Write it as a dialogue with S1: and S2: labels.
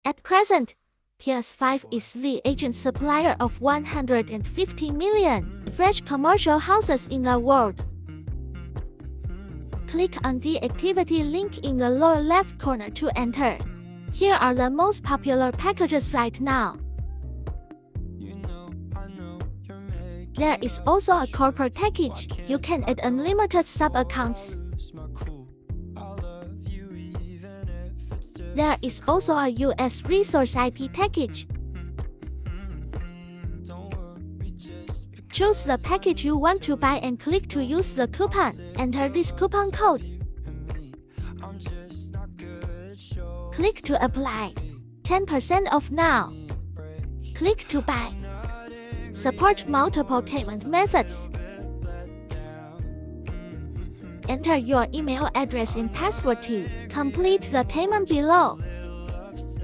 S1: At present, PIA S5 is the agent supplier of 150 million fresh commercial houses in the world. Click on the activity link in the lower left corner to enter. Here are the most popular packages right now. There is also a corporate package. You can add unlimited sub-accounts. There is also a US resource IP package. Choose the package you want to buy and click to use the coupon. Enter this coupon code. Click to apply. 10% off now. Click to buy. Support multiple payment methods. Enter your email address and password to complete the payment below.